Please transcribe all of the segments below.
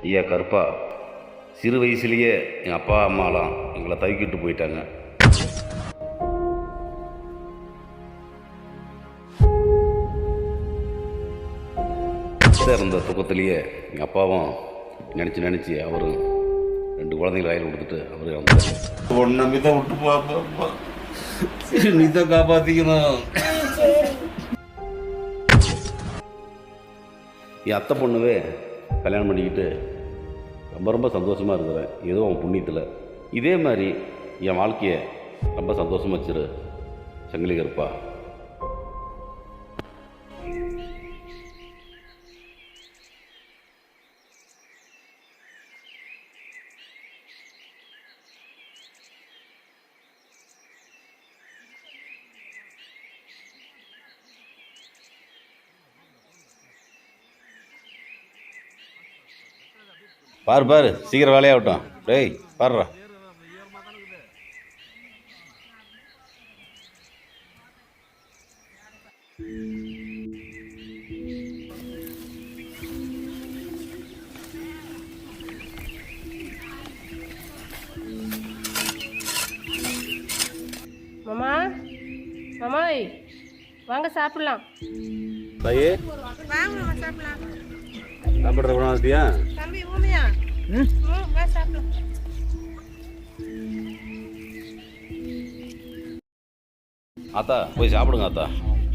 ஐயா கருப்பா, சிறு வயசுலேயே எங்கள் அப்பா அம்மாலாம் எங்களை தவிக்கிட்டு போயிட்டாங்க. இருந்த தூக்கத்திலேயே எங்கள் அப்பாவும் நினச்சி அவரும் 2 குழந்தைங்க வாயில் கொடுத்துட்டு அவரு வந்து ஒன்றை மித விட்டு பாப்பா, மித காப்பாற்றிக்கணும். என் அத்தை பொண்ணுவே கல்யாணம் பண்ணிக்கிட்டு ரொம்ப சந்தோஷமாக இருக்கிறேன். ஏதோ அவன் புண்ணியத்தில். இதே மாதிரி என் வாழ்க்கையை ரொம்ப சந்தோஷமாக வச்சிரு சங்கிலி கருப்பா. பாரு சீக்கிரம் வேலையாகட்டும். டேய் பாருடா. மாமா, மாமாய் வாங்க சாப்பிடலாம். தாயே வாங்க மாமா சாப்பிடலாம். சாப்பிட்ற குணாதியா தம்பி ஊமையா? வா சாப்பிடலாம். ஆத்தா போய் சாப்பிடுங்க ஆத்தா,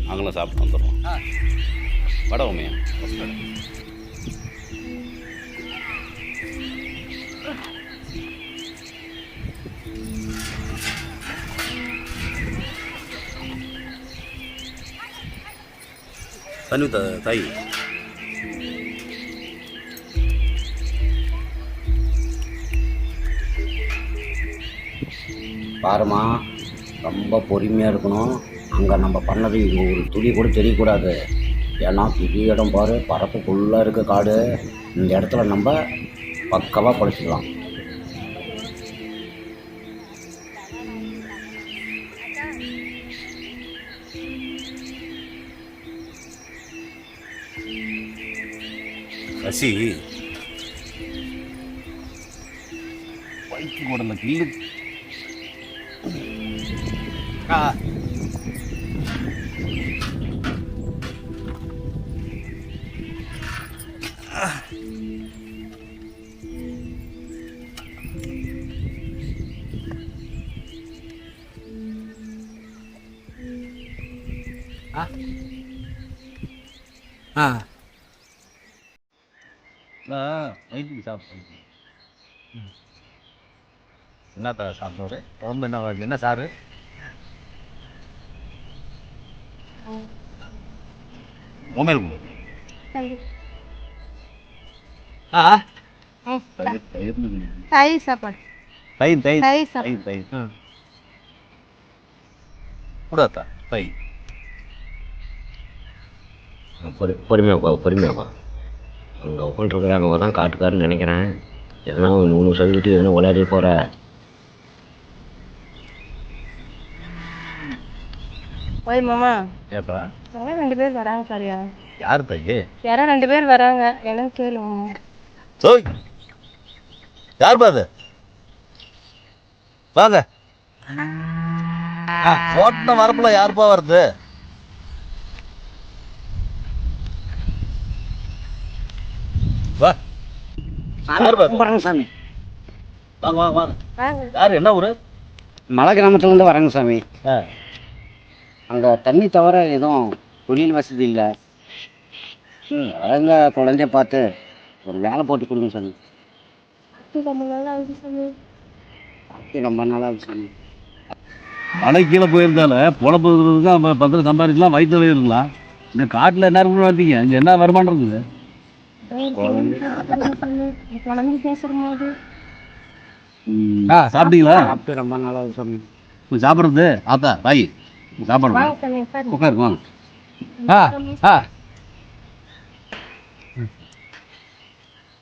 நாங்களும் சாப்பிட்டு வந்துடுறோம். வட உமையா தண்ணி தாய். பாருமா, ரொம்ப பொறுமையாக இருக்கணும். அங்கே நம்ம பண்ணது இங்கே ஒரு துளி கூட தெரியக்கூடாது. ஏன்னா பெரிய இடம் பாரு, பரப்புக்குள்ளே இருக்க காடு. இந்த இடத்துல நம்ம பக்கவாக பழிச்சிக்கலாம். சசி பைக்கு கூட கில்லு. நைட்டுக்கு சாப்பிட்றேன். என்னத்தா சாப்பிட்றேன்? குழம்பு என்ன சாரு? மொபைல் தயிர் சாப்பாடு. தயிர் தயிர் தயிர் தயிர் தயிர் கூடாத்தா தயிர். பொறுமையாப்பா. அங்கே உட்காந்துருக்க அங்கே தான் காட்டுக்காருன்னு நினைக்கிறேன். எதனா ஒன்று சொல்லிட்டு எதனா விளையாடி போகிற. ஓய் மாமா, ஏப்பா யாரோ 2 பேர் வராங்க. சரியா? யார் தாயி? யாரோ 2 பேர் வராங்க. என்னன்னு கேளு மாமா. சோய் யார் பாது? வாங்க. ஓட்டின வரப்புல யாருப்பா வருது? வா வரங்க சாமி. வாங்க வாங்க வாங்க. வாங்க. யார்? என்ன ஊரு? மலை கிராமத்துலேருந்து வரங்க சாமி. அங்கே தண்ணி தவிர எதுவும் குடிநீர் வசதி இல்லை. அங்க குழந்தைய பார்த்து ஒரு வேலை போட்டு கொடுங்க சாமி. ரொம்ப நாள் ஆகுது சாமி. ரொம்ப நாளாக ஆகுது சாமி. மலை கீழே போயிருந்தால பொழப்புக்கு 10 சம்பாதிக்கலாம், வயிற்று இருக்கலாம். இந்த காட்டில் என்ன இருக்கு பார்த்தீங்க? இங்கே என்ன வருமானம் இருக்குது? குழந்தை பேசும்போது சாப்பிட்டீங்களா? சாப்பிட்டு ரொம்ப நாளாக சாமி. சாப்பிட்றது ஆத்தா தாய் சாப்பிடுங்க. வாங்க சாமி, உட்காருங்க. உட்காருங்க வாங்க.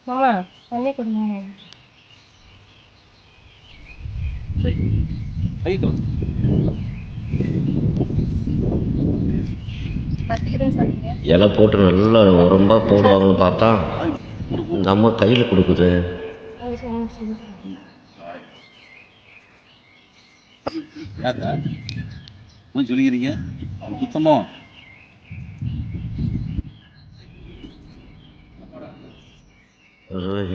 மாமா தண்ணி கொடுங்க. இலை போட்டு நல்லா உரம்பா போடுவாங்கன்னு பார்த்தா இந்த அம்மா கையில் கொடுக்குது. அது சரி. யாக்கா சொல்லிக்கிறீங்க சுத்தமோ?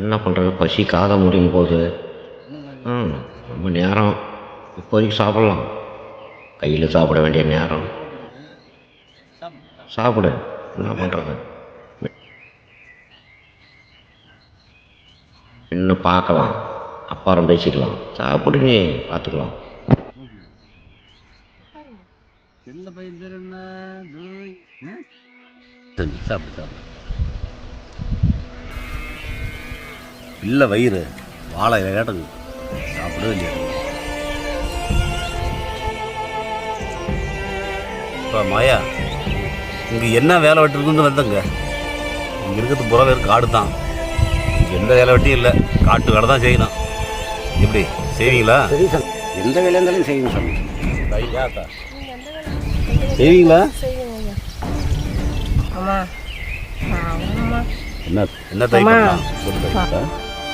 என்ன பண்ணுறது, பசி காத முடியும் போது. ரொம்ப நேரம் இப்போதைக்கு சாப்பிட்லாம். கையில் சாப்பிட வேண்டிய நேரம். சாப்பிடு, என்ன பண்ணுறது, இன்னும் பார்க்கலாம், அப்புறம் பேசிக்கலாம். சாப்பிடு, நீ பார்த்துக்கலாம். செல்ல பயிர் என்ன சாப்பிடு சாப்பிடு. இல்லை வயிறு வாழை இலையாட்டம் சாப்பிடவே இல்லையா? இப்போ மாயா இங்கே என்ன வேலை வெட்டுருக்குன்னு வந்தங்க. இங்கே இருக்கிறது புற வேறு காடு தான். இங்கே எந்த வேலை வெட்டியும் இல்லை, காட்டு வேலை தான் செய்யணும். எப்படி செய்வீங்களா? சரி சார், எந்த வேலை இருந்தாலும் செய்யணும் சாமி. ஐயாத்தா செய்வீங்களா? செய்யுங்க அம்மா. ஆமாம்மா. என்ன என்ன தை பண்ணலாம் சொல்லுங்க.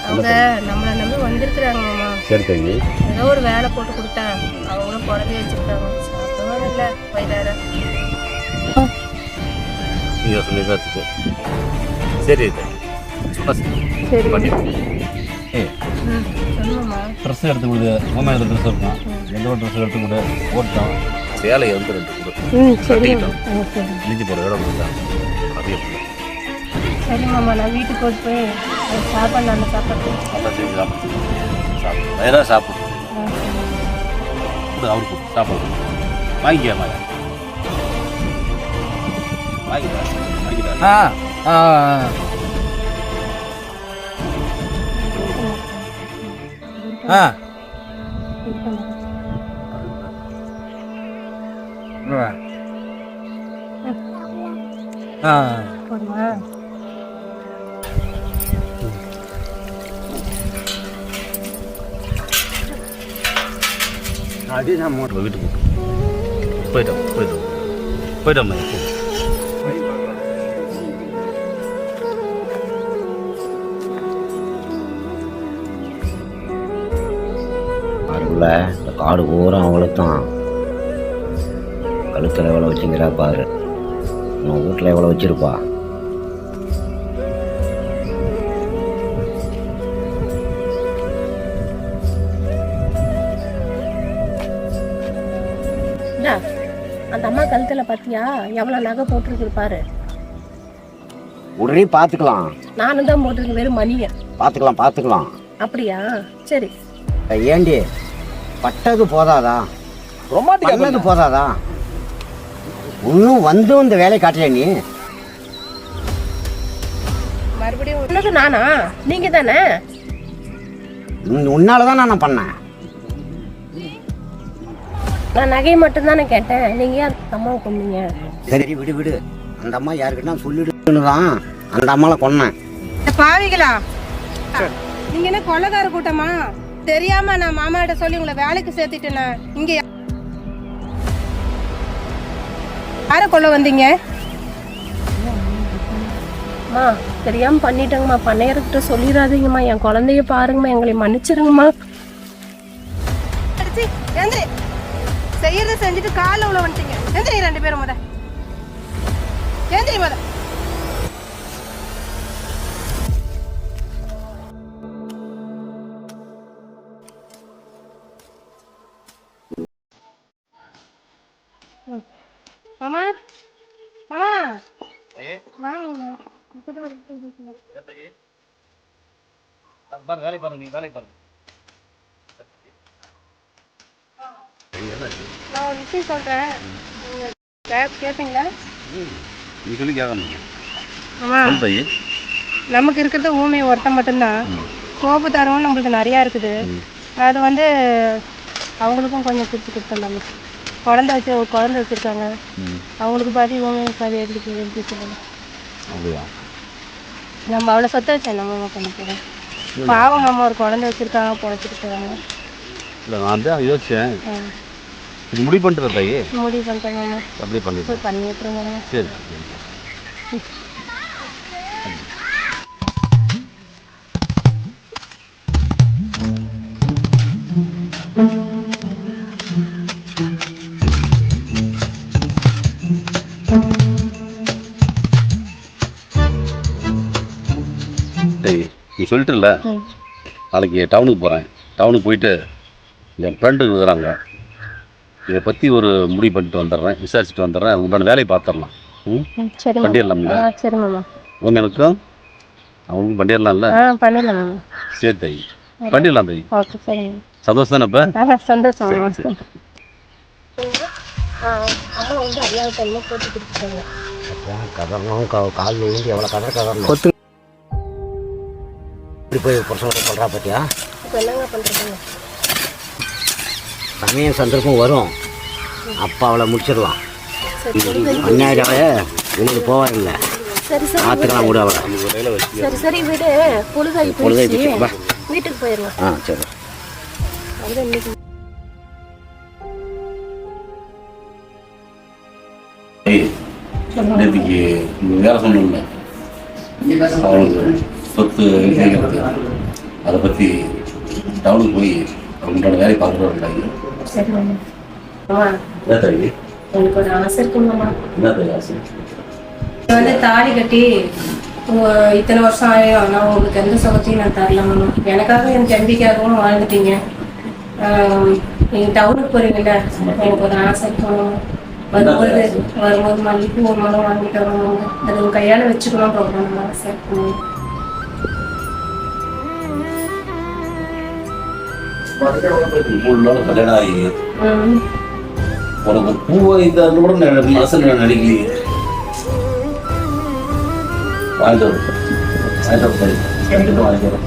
அவங்க நம்மளை நம்பி வந்திருக்கிறாங்க மாமா. சரி தங்கி, ஏதோ ஒரு வேலை போட்டு கொடுத்தேன், அவங்களும் குழந்தை வச்சுருக்காங்க. சாப்பிடவும் இல்லை வயிறார. நீங்கள் சொன்னீங்க. சரி சரி பண்ணி சொல்லுங்கம்மா. ட்ரெஸ் எடுத்து கொடுது. மூணு ட்ரெஸ் இருக்கும், எந்த ஒரு ட்ரெஸ் எடுத்து கொடு. போட்டோம் சேலையை வந்து 2 கொடு. சரி கட்டிக்கிட்டோம். இழிஞ்சு போகிற இடம் கொடுத்தா அதே போல சரி மாமா. நான் வீட்டுக்கு போட்டு போய் அது சாப்பாடு அந்த சாப்பாடு நல்லா செஞ்சு சாப்பிடு. சாப்பிடு வயிறாக சாப்பிடு. கொடு அவருக்கு சாப்பாடு வாங்கிக்க மாயா. வாங்கிட்டா போடுமா? அது நான் இப்போ வீட்டுக்கு போயிட்டோம் மையா. பாருங்கள, இந்த காடு பூரா அவ்வளோத்தான். கழுத்தில் எவ்வளோ வச்சுங்கிறா பாரு. உன் வீட்டில் எவ்வளோ வச்சுருப்பா. அந்த அம்மா கழுத்துல பாத்தியா எவ்வளவு நகை போட்டிருக்கு பாரு. உடனே பார்த்துக்கலாம். நானும் தான் போட்டிருக்கு, வெறும் மணிய. பார்த்துக்கலாம். அப்படியா? சரி. ஏண்டி பட்டது போதாதா, பண்ணது போதாதா? இன்னும் வந்து இந்த வேலையை காட்டல நீ. மறுபடியும் உனக்கு நானா? நீங்க தானே? உன்னாலதான் நான் பண்ணேன். நான் நகையை மட்டும் தானே கேட்டேன், நீங்க ஏன் அந்த அம்மாவை கொண்டீங்க? சரி விடு. அந்த அம்மா யாருக்கிட்ட சொல்லிடுன்னு தான் அந்த அம்மாவை கொன்னேன். பாவிகளா, நீங்க என்ன கொள்ளக்கார கூட்டமா? தெரியாம நான் மாமா கிட்ட சொல்லி உங்களை வேலைக்கு சேர்த்துட்டேன். இங்க யார கொள்ள வந்தீங்க? தெரியாம பண்ணிட்டேங்கம்மா. பண்ணையர்கிட்ட சொல்லிடாதீங்கம்மா. என் குழந்தைய பாருங்கம்மா, எங்களை மன்னிச்சிருங்கம்மா. செய்யறத செஞ்சுட்டு கால உள்ள வந்துட்டீங்க. எந்திரி 2 பேரும் முத. எந்திரி முத. மாமா வேலை பாருங்க, நீ வேலை பாருங்க. நான் ஒரு விஷயம் சொல்றேன், கேட்பீங்களா? நீ சொல்லி கேட்கணும். நமக்கு இருக்கிறது ஊமை ஒருத்தன் மட்டும்தான். கோபத்தாரவும் நம்மளுக்கு நிறையா இருக்குது. அது வந்து அவங்களுக்கும் கொஞ்சம் பிரித்து கொடுத்துடலாம். குழந்தை வச்சுருக்காங்க, அவங்களுக்கு பாதி ஊமை பாதி எழுதி சொல்லணும். நம்ம அவ்வளோ சொத்தை வச்சேன் நம்ம பண்ண போகிறோம். பாவம், நம்ம ஒரு குழந்தை வச்சுருக்காங்க, பொழைச்சிருக்காங்க. இல்லை நான் தான் யோசிச்சேன். இது முடிவு பண்ணிட்டு தாயே முடிவு பண்ணிட்டாங்க. அப்படியே பண்ணி விட்டுருங்க. சரி. நீ சொல்லிட்டுல ம். நாளைக்கு டவுனுக்கு போகிறேன். டவுனுக்கு போயிட்டு என் ஃப்ரெண்டு இருக்கிறாங்க, இதை பற்றி ஒரு முடிவு பண்ணிட்டு வந்துடுறேன், விசாரிச்சுட்டு வந்துடுறேன். உங்களோட வேலையை பார்த்துடலாம். ம், சரி மாமா. பண்ணிடலாம்ல? சரி மாமா. எனக்கும் அவங்களுக்கும் பண்ணிடலாம்ல? பண்ணிடலாம் மாமா. சரி தை, பண்ணிடலாம் தை. ஓகே சரி மாமா. சந்தோஷம் தானே இப்போ? சந்தோஷம் மாமா. அம்மா வந்து அறியாத டைம்ல போட்டு கொடுத்துட்டாங்க. கதறணும், கால் விழுந்து எவ்வளோ கதறணும். கொத்து இப்படி போய் பிரசவத்தை சொல்கிறா பார்த்தியா? இப்போ என்னங்க பண்ணுறதுங்க? சமயம் சந்தர்ப்பம் வரும், அப்போ அவளை முடிச்சிடலாம். சரி சரி அந்நாயிரம் உங்களுக்கு போவாரில்ல, சரி சரி பார்த்துக்கலாம் விட அவளை. சரி சரி வீடு பொழுதாகி பொழுதாகி போயிடுச்சு. வா. வீட்டுக்கு போயிடலாம். சரி. அதுதான் இன்னைக்கு நேற்றுக்கு வேலை சொன்னோம்ல, அவனுக்கு சொத்து எழுதிக்கிறது, அதை பற்றி டவுனுக்கு போய் அவங்களோட வேலையை பார்த்துட்டு வந்தாங்க. சரி மாமா. மாமா என்ன தம்பி? எனக்கு ஒரு ஆசை இருக்கு மாமா. என்ன தம்பி ஆசை? வந்து தாலி கட்டி இத்தனை வருஷம் ஆயும் நான் உங்களுக்கு எந்த சுகத்தையும் நான் தரல மாமா. எனக்காக என் தம்பிக்காகவும் வாழ்ந்துட்டீங்க. நீங்கள் டவுனுக்கு போறீங்கல்ல, எனக்கு ஒரு ஆசை இருக்கு மாமா. வரும்போது மல்லிகைப்பூ ஒரு மனம் வாங்கிட்டு வரணும், அது உங்க கையால் வச்சுக்கணும் போகணும் ஆசை இருக்கு மாமா. மூணு நாள் கல்யாணம் ஆகி உனக்கு பூவை இந்த கூட மனசில் நடிக்கலையே. வாங்கிட்டு வாங்கிட்டு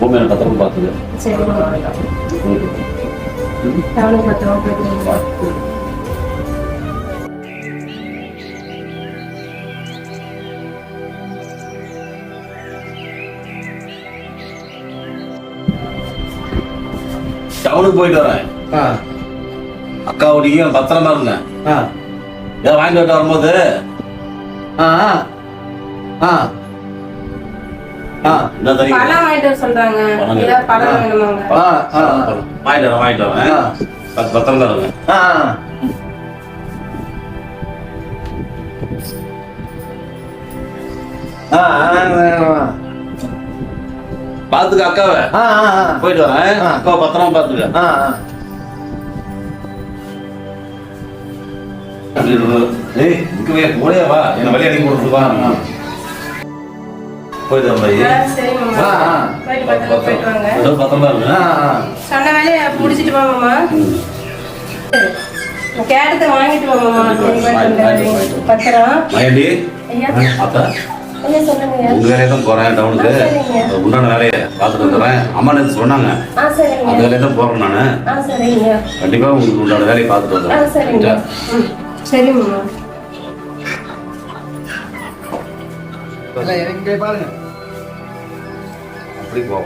பூமியை பத்திரம் பார்த்துக்க. சரி மாமா. டவுனுக்கு பத்திரமா போயிட்டு டவுனுக்கு போயிட்டு வரேன். அக்காவுடைய பத்திரமா இருங்க. ஏதாவது வாங்கிட்டு வர வரும்போது என்ன தெரியும்? பழம் வாங்கிட்டு வர சொல்றாங்க. ஏதாவது பழம் வேணுமாங்க? வாங்கிட்டு வரேன். பத்திரமா இருங்க. பாத்துக்க அக்காவை. போயிட்டு வரேன். அக்காவை பத்திரமா பாத்துக்க. ஏய், இங்கவே போடே வா, என்ன வழி அனுப்பி கொடுத்து வா. போயிட்டு வரேன். சரி மாமா. போயிட்டு போயிட்டு வாங்க. பத்திரமா இருங்க. சொன்ன வேலையை முடிச்சிட்டு வா மாமா. கேட்டதை வாங்கிட்டு வா மாமா. பத்திரம். மயண்டி ஐயா அத்தா, ஐயா சொல்லுங்க ஐயா. உங்க வேலையை தான் போறேன் டவுனுக்கு. உண்டான வேலையை பார்த்துட்டு வந்துடுறேன். அம்மா நேற்று சொன்னாங்க, சரிங்க. அந்த வேலையை தான் போறேன் நான். சரிங்க. கண்டிப்பா உங்களுக்கு உண்டான வேலையை பார்த்துட்டு சரிங்க. வந்துடுறேன். சரி மாமா. அப்படி போ.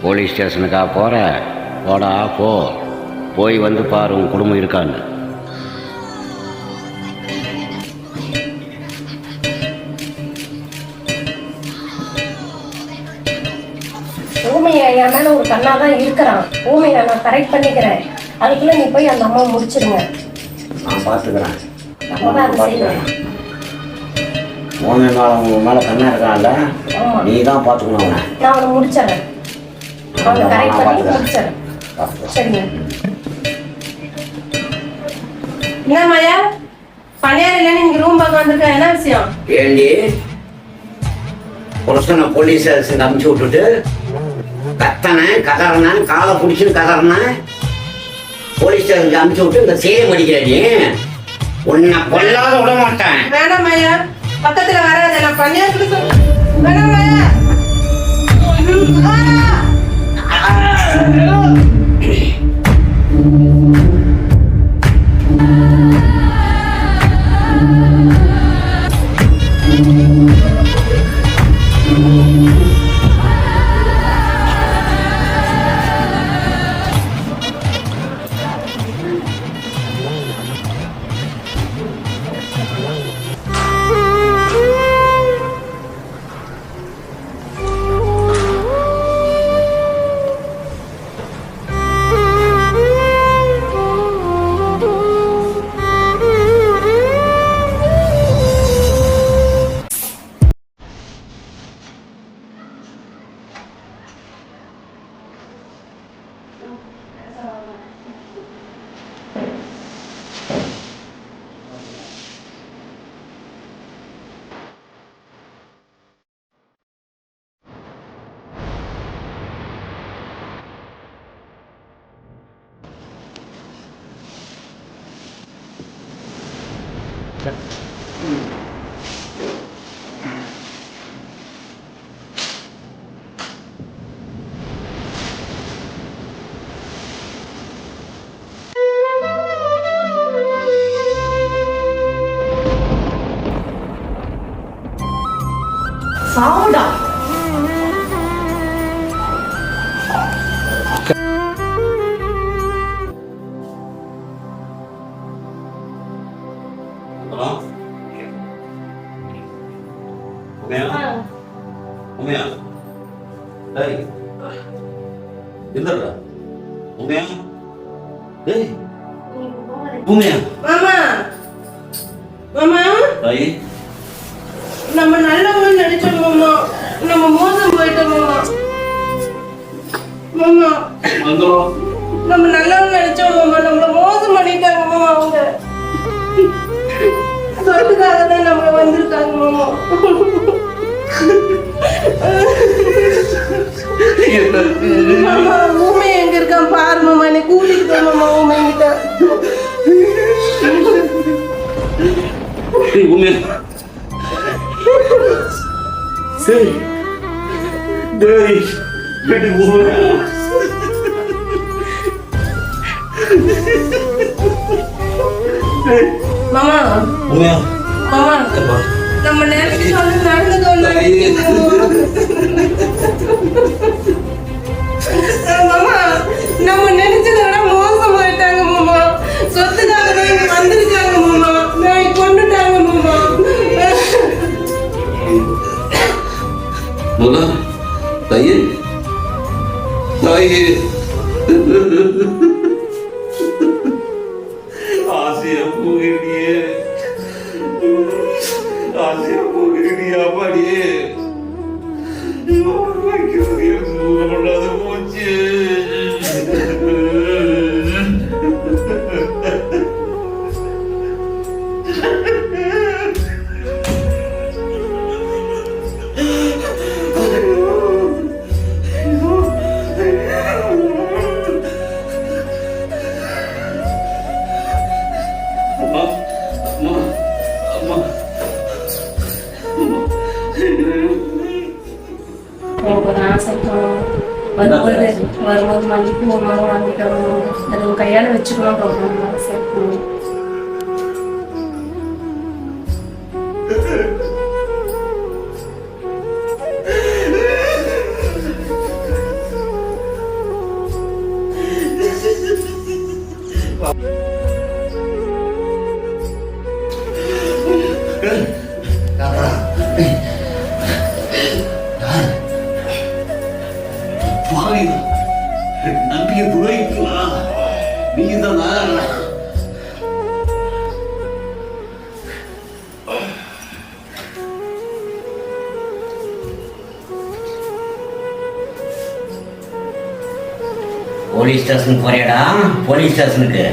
போலீஸ் ஸ்டேஷனுக்கா போகிற? போடா போ, போய் வந்து பாரு உன் குடும்பம் இருக்கான்னு. ஊமையை என் மேல ஒரு கண்ணா தான் இருக்கிறான். ஊமையை நான் கரெக்ட் பண்ணிக்கிறேன். அதுக்குள்ள நீ போய் அந்த அம்மா முடிச்சிருங்க. நான் பார்த்துக்கிறேன். நம்ம தான் அதை செய்யணும். உன் மேலே கண்ணா இருக்கான்ல, ஆமா. நீ தான் பார்த்துக்கணும் அவனை. நான் அவனை முடிச்சிடறேன். அவனை கரெக்ட் பண்ணி முடிச்சிடறேன். சரிங்க. என்ன மாயா, பணியார் இல்லைன்னு நீங்க ரூம் பார்க்க வந்திருக்க, என்ன விஷயம்? ஏண்டி புருஷனை போலீஸ் ஸ்டேஷனுக்கு அமுச்சு விட்டுட்டு கத்தனேன் கதறனேன், காலை பிடிச்சின்னு கதறனேன், போலீஸ் ஸ்டேஷனுக்கு அமுச்சு விட்டு இந்த சேலை மடிக்கிறாடி. உன்னை கொல்லாத விட மாட்டேன். வேணாம் மாயா, பக்கத்துல வராத. நான் பணியார் வேணாம் மாயா. சாவுடா. உண்மையா உண்மையா டேய் எந்தடா உண்மையா டேய் உண்மையா மாமா மாமா டேய் நம்ம நல்லவங்க நடிச்சோம் மாமா, நம்ம மோசம் போயிட்டோம் மாமா. மாமா வந்துரும் நம்ம நல்லவங்க நடிச்சோம் மாமா, நம்மள மோசம் பண்ணிட்டாங்க மாமா. அவங்க சொத்துக்காக தான் நம்மள வந்திருக்காங்க மாமா. மாமா ஊமை எங்க இருக்கான் பாரு மாமா, என்னை கூட்டிட்டு போ மாமா ஊமை கிட்ட. டேய் உண்மையா டேய் டேய் டேய் உண்மையா மாமா உண்மையா மாமா நம்ம நினைச்சு நடந்துக்கோங்க மாமா. நம்ம நினைச்சதை விட மோசம் போயிட்டாங்க மாமா. சொத்துக்காக தான் இங்க வந்திருக்காங்க மாமா, நான் கொண்டுட்டாங்க மாமா. முலா தாயே தாயே ஆசையா போகிறியே ஆசையா போகிறியே அப்பாடியே பண்ணாத போச்சு எனக்கு ஒரு ஆசை வரும்போது மல்லிப்பூ ஒன்றாலும் வாங்கிக்கணும், அது உன் கையால் வச்சுக்கணும் போகணும் ஆசை. நம்பிக்கை துறைக்கலாம் நீங்க தான் போலீஸ் ஸ்டேஷனுக்கு போறியாடா? போலீஸ் ஸ்டேஷனுக்கு